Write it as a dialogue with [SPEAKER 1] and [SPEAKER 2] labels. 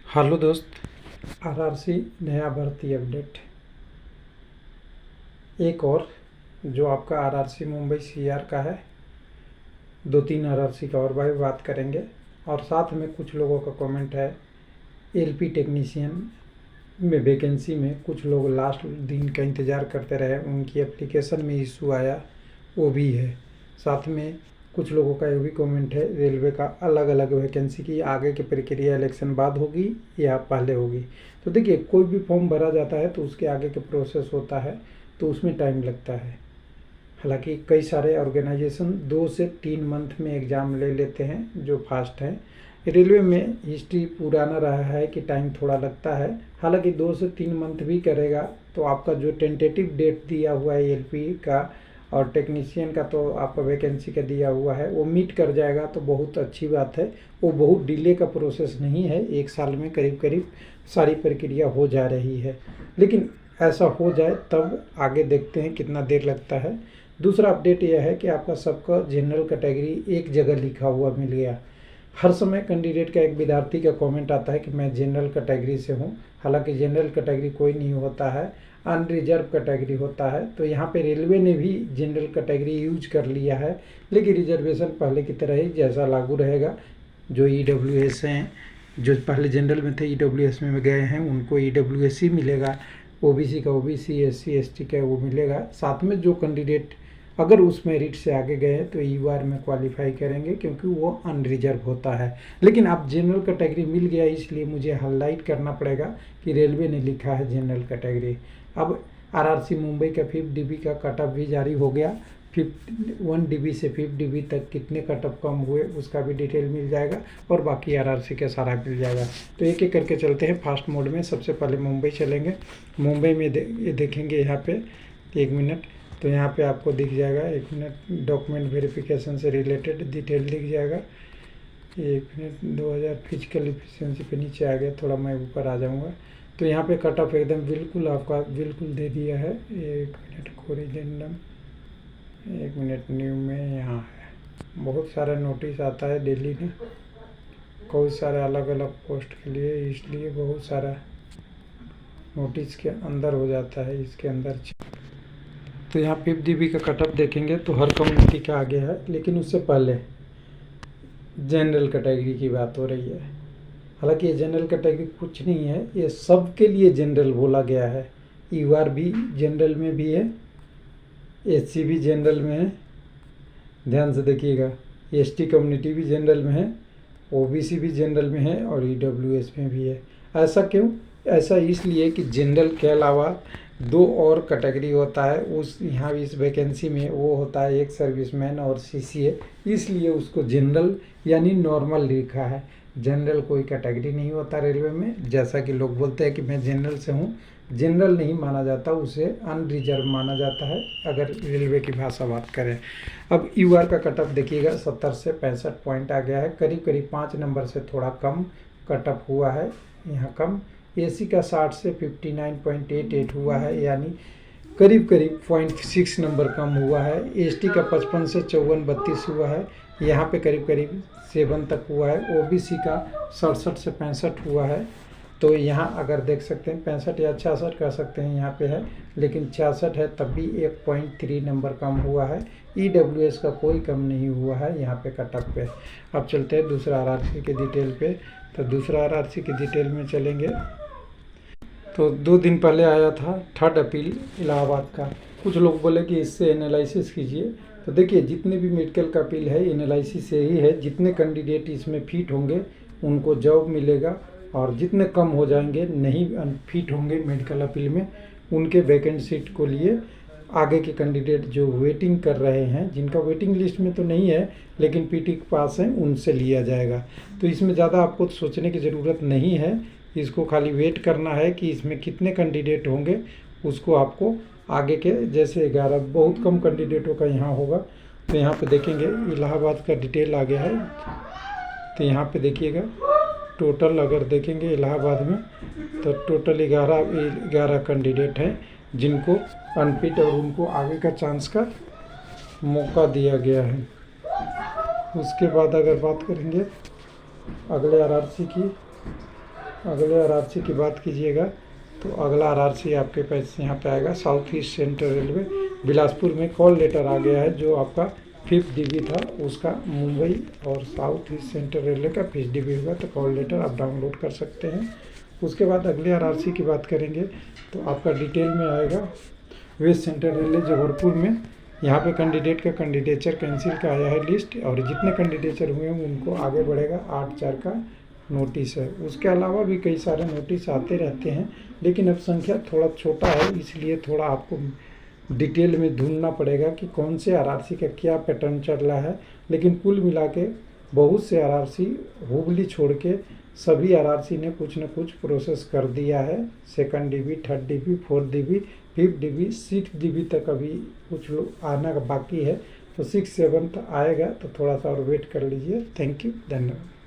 [SPEAKER 1] Hello दोस्त, RRC नया भर्ती अपडेट। एक और जो आपका आरआरसी मुंबई सीआर का है, 2-3 आरआरसी का और भाई बात करेंगे। और साथ में कुछ लोगों का कमेंट है, एलपी टेक्नीशियन में वैकेंसी में कुछ लोग लास्ट दिन का इंतज़ार करते रहे, उनकी एप्लीकेशन में इशू आया, वो भी है। साथ में कुछ लोगों का ये भी कमेंट है, रेलवे का अलग अलग वैकेंसी की आगे की प्रक्रिया इलेक्शन बाद होगी या पहले होगी। तो देखिए, कोई भी फॉर्म भरा जाता है तो उसके आगे के प्रोसेस होता है, तो उसमें टाइम लगता है। हालांकि कई सारे ऑर्गेनाइजेशन 2 से 3 मंथ में एग्ज़ाम ले लेते हैं जो फास्ट हैं। रेलवे में हिस्ट्री पुराना रहा है कि टाइम थोड़ा लगता है। हालांकि 2 से 3 मंथ भी करेगा तो आपका जो टेंटेटिव डेट दिया हुआ है एलपी का और टेक्नीशियन का, तो आपका वैकेंसी का दिया हुआ है, वो मीट कर जाएगा तो बहुत अच्छी बात है। वो बहुत डिले का प्रोसेस नहीं है, 1 साल में करीब करीब सारी प्रक्रिया हो जा रही है। लेकिन ऐसा हो जाए तब आगे देखते हैं कितना देर लगता है। दूसरा अपडेट यह है कि आपका सबका जनरल कैटेगरी एक जगह लिखा हुआ मिल गया। हर समय कैंडिडेट का एक विद्यार्थी का कमेंट आता है कि मैं जनरल कैटेगरी से हूँ। हालांकि जनरल कैटेगरी कोई नहीं होता है, अनरिजर्व कैटेगरी होता है। तो यहाँ पे रेलवे ने भी जनरल कैटेगरी यूज कर लिया है, लेकिन रिजर्वेशन पहले की तरह ही जैसा लागू रहेगा। जो ईडब्ल्यूएस हैं, जो पहले जनरल में थे ईडब्ल्यूएस में गए हैं, उनको ईडब्ल्यूएस ही मिलेगा। ओबीसी का ओबीसी, एससी एसटी का वो मिलेगा। साथ में जो कैंडिडेट अगर उस मेरिट से आगे गए तो ईवार में क्वालिफाई करेंगे, क्योंकि वो अनरिजर्व होता है। लेकिन अब जनरल कैटेगरी मिल गया, इसलिए मुझे हाईलाइट करना पड़ेगा कि रेलवे ने लिखा है जनरल कैटेगरी। अब आरआरसी मुंबई का 5 डीबी का कट ऑफ भी जारी हो गया। 1 डीबी से 5 डीबी तक कितने कट ऑफ कम हुए उसका भी डिटेल मिल जाएगा, और बाकी आरआरसी का सारा मिल जाएगा। तो एक एक करके चलते हैं फास्ट मोड में। सबसे पहले मुंबई चलेंगे। मुंबई में देखेंगे यहाँ पे 1 मिनट, तो यहाँ पे आपको दिख जाएगा 1 मिनट, डॉक्यूमेंट वेरिफिकेशन से रिलेटेड डिटेल दिख जाएगा। 1 मिनट, 2000 फिजिकल एफिशिएंसी पे नीचे आ गया, थोड़ा मैं ऊपर आ जाऊँगा। तो यहाँ पे कट ऑफ एकदम बिल्कुल आपका बिल्कुल दे दिया है। 1 मिनट, कोरिजेंडम, 1 मिनट, न्यू में यहाँ है। बहुत सारा नोटिस आता है दिल्ली में, बहुत सारे अलग अलग पोस्ट के लिए, इसलिए बहुत सारा नोटिस के अंदर हो जाता है इसके अंदर। तो यहाँ 5 डीबी का कट ऑफ देखेंगे तो हर कम्युनिटी का आगे है, लेकिन उससे पहले जनरल कैटेगरी की बात हो रही है। हालांकि ये जनरल कैटेगरी कुछ नहीं है, ये सबके लिए जनरल बोला गया है। ईवार भी जनरल में भी है, एससी भी जनरल में है, ध्यान से देखिएगा, एसटी कम्युनिटी भी जनरल में है, ओबीसी भी जनरल में है, और ईडब्ल्यूएस में भी है। ऐसा क्यों? ऐसा इसलिए कि जनरल के अलावा 2 और कैटेगरी होता है उस यहाँ इस वैकेंसी में, वो होता है एक सर्विसमैन और सीसीए, इसलिए उसको जनरल यानी नॉर्मल लिखा है। जनरल कोई कैटेगरी नहीं होता रेलवे में। जैसा कि लोग बोलते हैं कि मैं जनरल से हूँ, जनरल नहीं माना जाता, उसे अनरिजर्व माना जाता है अगर रेलवे की भाषा बात करें। अब यूआर का कट ऑफ देखिएगा, 70 से 65 पॉइंट आ गया है, करीब करीब 5 नंबर से थोड़ा कम कट ऑफ हुआ है यहाँ कम। एसी का 60 से 59.88 हुआ है, यानी करीब करीब 0.6 नंबर कम हुआ है। एसटी का 55 से 54-32 हुआ है, यहाँ पे करीब करीब 7 तक हुआ है। ओबीसी का 67 से 65 हुआ है। तो यहाँ अगर देख सकते हैं 65 या 66 कह सकते हैं यहाँ पे है, लेकिन 66 है तब भी 1.3 नंबर कम हुआ है। ईडब्ल्यूएस का कोई कम नहीं हुआ है यहाँ पे कट ऑफ पे। अब चलते हैं दूसरा आरआरसी के डिटेल पे। तो दूसरा आरआरसी की डिटेल में चलेंगे तो 2 दिन पहले आया था 3rd अपील इलाहाबाद का। कुछ लोग बोले कि इससे एनालिसिस कीजिए। तो देखिए, जितने भी मेडिकल का अपील है एनालिसिस से ही है। जितने कैंडिडेट इसमें फिट होंगे उनको जॉब मिलेगा, और जितने कम हो जाएंगे नहीं फिट होंगे मेडिकल अपील में, उनके वैकेंट सीट को लिए आगे के कैंडिडेट जो वेटिंग कर रहे हैं, जिनका वेटिंग लिस्ट में तो नहीं है लेकिन पीटी के पास है, उनसे लिया जाएगा। तो इसमें ज़्यादा आपको सोचने की ज़रूरत नहीं है, इसको खाली वेट करना है कि इसमें कितने कैंडिडेट होंगे, उसको आपको आगे के जैसे 11 बहुत कम कैंडिडेटों का यहाँ होगा। तो यहाँ पे देखेंगे इलाहाबाद का डिटेल आ गया है। तो यहाँ पे देखिएगा टोटल अगर देखेंगे इलाहाबाद में तो टोटल 11 कैंडिडेट हैं जिनको अनफिट और उनको आगे का चांस का मौका दिया गया है। उसके बाद अगर बात करेंगे अगले आरआरसी की, अगले आरआरसी की बात कीजिएगा तो अगला आरआरसी आपके पास यहाँ पे आएगा south east central railway Bilaspur में कॉल लेटर आ गया है। जो आपका 5th DB था उसका मुंबई और साउथ ईस्ट सेंट्रल रेलवे का 5th DB होगा, तो कॉल लेटर आप डाउनलोड कर सकते हैं। उसके बाद अगले आरआरसी की बात करेंगे तो आपका डिटेल में आएगा वेस्ट सेंट्रल रेलवे जबलपुर में। यहाँ पे कैंडिडेट का कैंडिडेचर कैंसिल का आया है लिस्ट, और जितने कैंडिडेचर हुए हैं उनको आगे बढ़ेगा 8/4 का नोटिस है। उसके अलावा भी कई सारे नोटिस आते रहते हैं, लेकिन अब संख्या थोड़ा छोटा है, इसलिए थोड़ा आपको डिटेल में ढूंढना पड़ेगा कि कौन से आरआरसी का क्या पैटर्न चल रहा है। लेकिन कुल मिला के बहुत से आरआरसी हुबली छोड़ के सभी आरआरसी ने कुछ न कुछ प्रोसेस कर दिया है। 2nd DB, 3rd DB, 4th DB, 5th DB, 6th DB तक अभी कुछ लोग आना बाकी है, तो 6th 7th आएगा, तो थोड़ा सा और वेट कर लीजिए। थैंक यू, धन्यवाद।